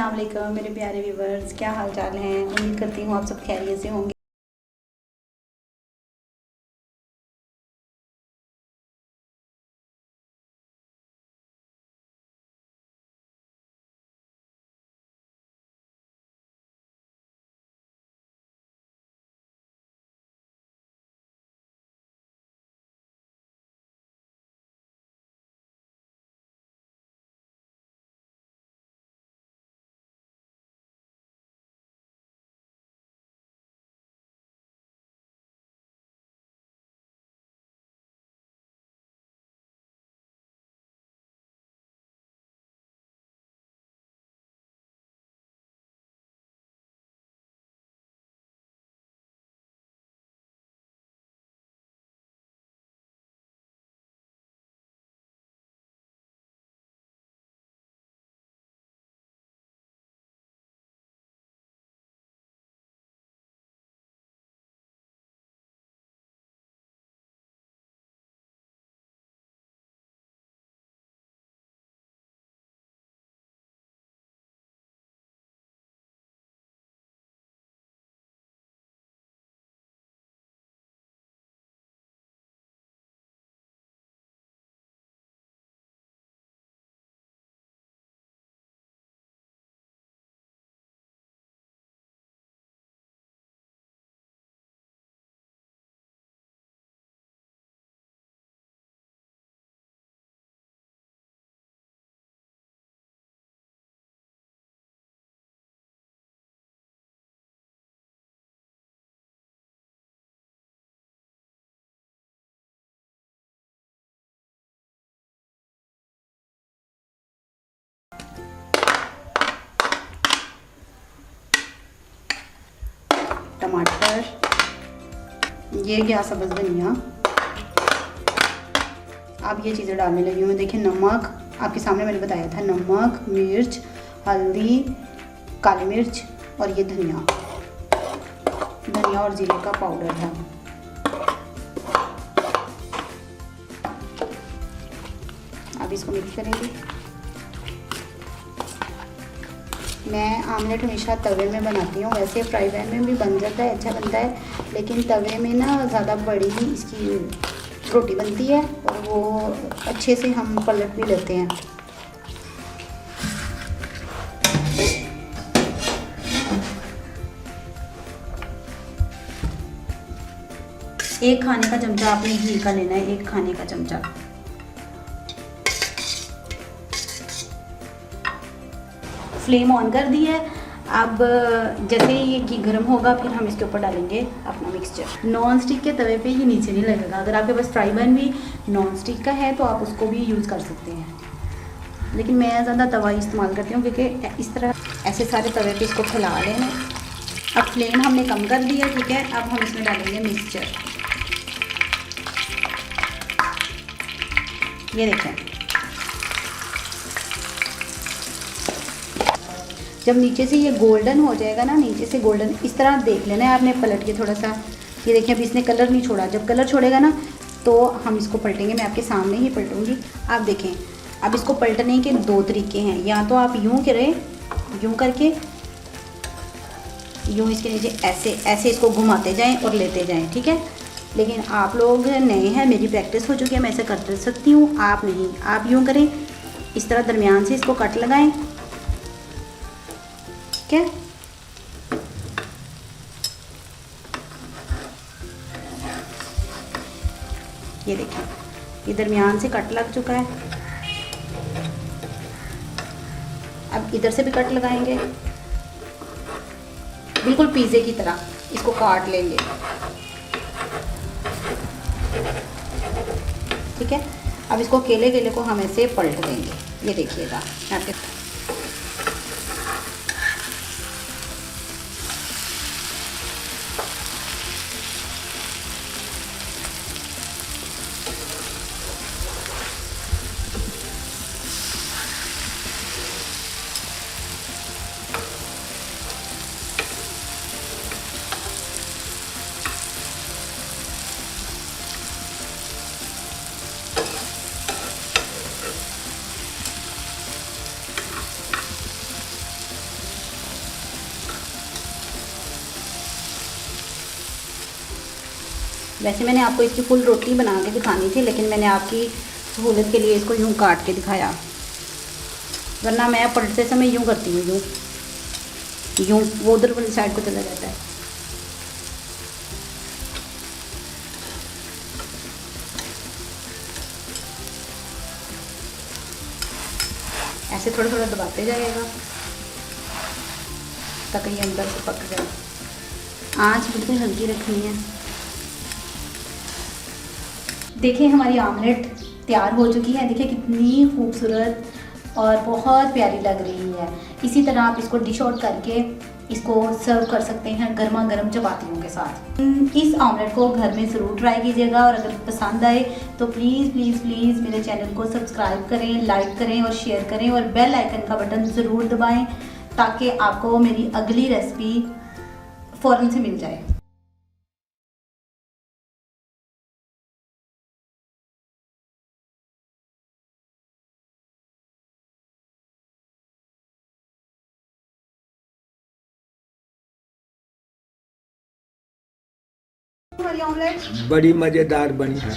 अस्सलाम वालेकुम मेरे प्यारे व्यूवर्स, क्या हाल चाल हैं। उम्मीद करती हूँ आप सब खैरियत से होंगे। टमाटर, ये गया सब्ज़ धनिया। अब ये चीज़ें डालने लगी हूँ। देखिए नमक, आपके सामने मैंने बताया था, नमक, मिर्च, हल्दी, काली मिर्च और ये धनिया और जीरे का पाउडर है। अब इसको मिक्स करेंगे। मैं आमलेट हमेशा तवे में बनाती हूँ, वैसे फ्राई पैन में भी बन जाता है, अच्छा बनता है, लेकिन तवे में ना ज़्यादा बड़ी इसकी रोटी बनती है और वो अच्छे से हम पलट भी लेते हैं। एक खाने का चमचा आपने घी का लेना है, एक खाने का चमचा। फ्लेम ऑन कर दी है। अब जैसे ये घी गर्म होगा फिर हम इसके ऊपर डालेंगे अपना मिक्सचर। नॉन स्टिक के तवे पे ये नीचे नहीं लगेगा। अगर आपके पास फ्राई पैन भी नॉन स्टिक का है तो आप उसको भी यूज़ कर सकते हैं, लेकिन मैं ज़्यादा तवा इस्तेमाल करती हूँ क्योंकि इस तरह ऐसे सारे तवे पे इसको फैला लेना। अब फ्लेम हमने कम कर दिया, ठीक है। अब हम इसमें डालेंगे मिक्सचर। ये देखें, जब नीचे से ये गोल्डन हो जाएगा ना, नीचे से गोल्डन इस तरह देख लेना है आपने पलट के थोड़ा सा। ये देखिए अभी इसने कलर नहीं छोड़ा। जब कलर छोड़ेगा ना तो हम इसको पलटेंगे। मैं आपके सामने ही पलटूंगी। आप देखें, अब इसको पलटने के दो तरीके हैं। या तो आप यूँ करें, यूँ करके यूँ इसके नीचे ऐसे ऐसे इसको घुमाते जाएं और लेते जाएं, ठीक है। लेकिन आप लोग नए हैं, मेरी प्रैक्टिस हो चुकी है, मैं ऐसे कर सकती हूँ, आप नहीं। आप यूँ करें, इस तरह दरमियान से इसको कट लगाएं, ठीक है। ये देखिए, ये दरमियान से कट लग चुका है। अब इधर से भी कट लगाएंगे, बिल्कुल पिज़्ज़े की तरह इसको काट लेंगे, ठीक है। अब इसको केले केले को हम ऐसे पलट देंगे। ये देखिएगा, आपके वैसे मैंने आपको इसकी फुल रोटी बना के दिखानी थी, लेकिन मैंने आपकी सहूलत के लिए इसको यूँ काट के दिखाया, वरना मैं पलटते समय यूँ करती हूँ, यूँ वो उधर वाली साइड को चला जाता है। ऐसे थोड़ा थोड़ा दबाते जाइएगा ताकि ये अंदर से पक जाए। आँच बिल्कुल हल्की रखनी है। देखिए हमारी आमलेट तैयार हो चुकी है। देखिए कितनी खूबसूरत और बहुत प्यारी लग रही है। इसी तरह आप इसको डिश आउट करके इसको सर्व कर सकते हैं गर्मा गर्म चपातियों के साथ। इस आमलेट को घर में ज़रूर ट्राई कीजिएगा और अगर पसंद आए तो प्लीज़ प्लीज़ प्लीज़ मेरे चैनल को सब्सक्राइब करें, लाइक करें और शेयर करें और बेल आइकन का बटन ज़रूर दबाएं ताकि आपको मेरी अगली रेसिपी फ़ौरन से मिल जाए। हमारी ऑमलेट बड़ी मज़ेदार बनी है।